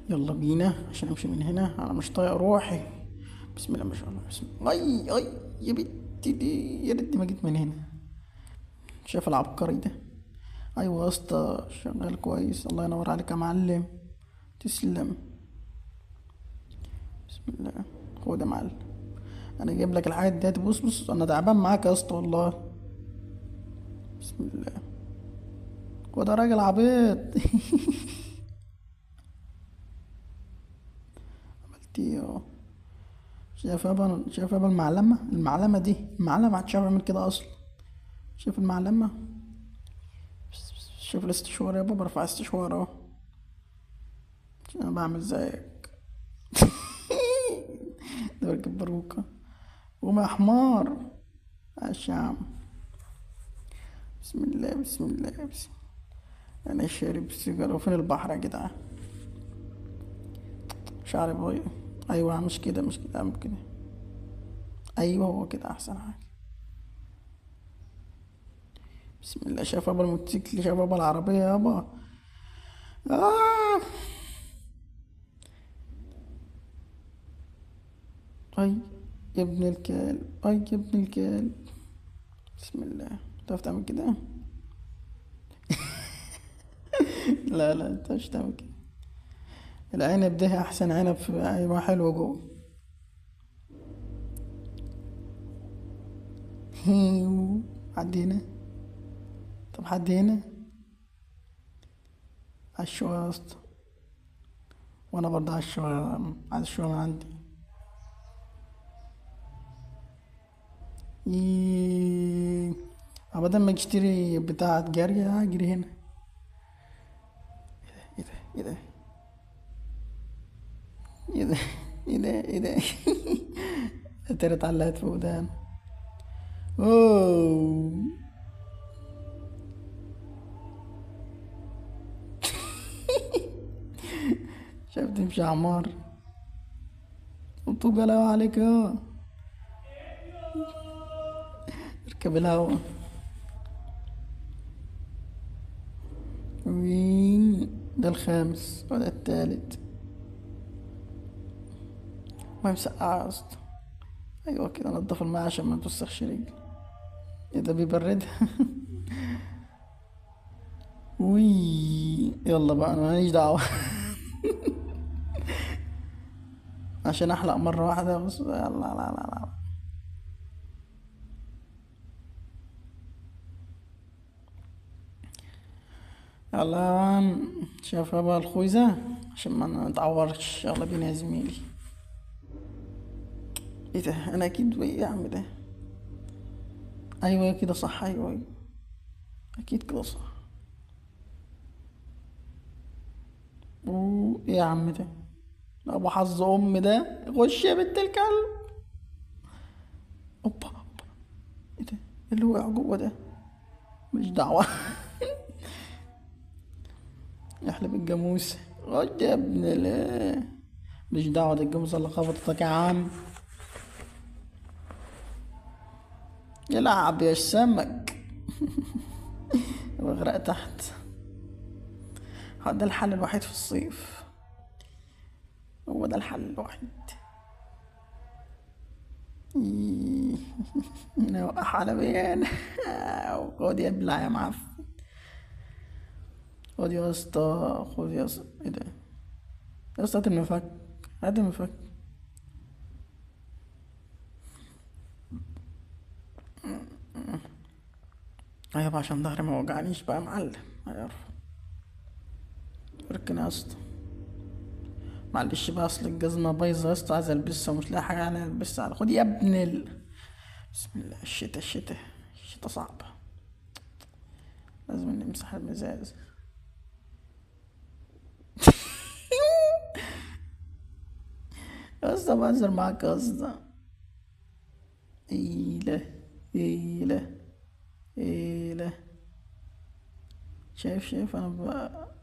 يلا بينا عشان امشي من هنا، انا مش طايق روحي. بسم الله ما شاء الله، بسم الله. اي يا بنتي دي، يا ريتني ما جيت من هنا. شايف العبقري ده؟ ايوه يا اسطى، شغال كويس، الله ينور عليك يا معلم. تسلم. بسم الله. خد يا معلم، انا جايب لك الحاجات دي. بص بص، انا تعبان معاك يا اسطى والله. بسم الله. خد يا راجل عبيط. عملت ايه اهو؟ شايف يابا المعلمة دي، المعلمة محدش يعرف يعمل كده اصلا. شايف المعلمة؟ شوف الاستشوار يابا، برفع استشوار اهو. عشان انا بعمل زيك. ده بركب باروكة. قوم يا حمار. عاش يا عم. بسم الله بسم الله بسم الله. انا شارب سيجارة، وفين البحر يا جدعان؟ شعري بايظ. ايوه مش كده مش كده، اعمل كده. ايوه هو كده احسن حاجة. بسم الله. شايف يابا الموتوسيكل؟ شايف يابا العربية يابا؟ آه. اي يا ابن الكلب، اي يا ابن الكلب. بسم الله. تعرف تعمل كده؟ لا لا، انت مش تعمل كده. العنب ده احسن عنب، في ايوه حلو جوه. هيو. حد هنا؟ طب حد هنا؟ عالشوية يا اسطى. وانا برضه عالشوية، عايز الشوية من عندي. ايه. بدل ما اشتري بتاعة جري اجري هنا. ايه ده ايه ده ايه ده ايه ده ايه ده. اتاري اتعلقت في ودان. اوه. شايف تمشي يا عمار؟ وطوب يا عليك اه. اركب الهوا. وين؟ ده الخامس وده التالت. ما مسقعة يا اسطى. ايوه كده، نضف الماء عشان ما توسخش رجلي. ايه ده بيبردها؟ وي. يلا بقى، انا ماليش دعوة. عشان احلق مرة واحدة بس، يلا لا لا لا. يلا. شايف بقى الخوذة؟ عشان ما نتعورش. يلا بينا يا زميلي. ايه ده؟ انا اكيد ايه يا عم ده؟ ايوه كده صح، ايوه ايوه. اكيد كده صح. ايه يا عم ده؟ ابو حظ ام ده. خش يا بنت الكلب. اوبا اوبا. ايه ده؟ إيه اللي وقع جوه ده؟ مش دعوة. يحلب الجاموس. خد يا ابن ال. مش دعوة، ده الجاموسة اللي خبطتك يا عم. يلعب يا السمك. واغرق تحت. ده الحل الوحيد في الصيف. هو ده الحل الوحيد. إيه. نوقع على بيان. خد يا ابلع يا معفن. خد يا اسطى، خد يا اسطى. ايه ده يا اسطى؟ هات المفك. هات المفك. ايوه عشان ظهري ما وجعنيش بقى يا معلم. هيعرف. اركن يا اسطى. معلش بقى، اصل الجزمة بايظة يا اسطى، عايز البسها ومش لاقي حاجة على البسها على. خد يا ابن ال. بسم الله. الشتا الشتا. الشتا صعبة. لازم نمسح المزاز. يا اسطى بهزر معاك يا اسطى. ايله. ايله. ايله. شايف انا بقى.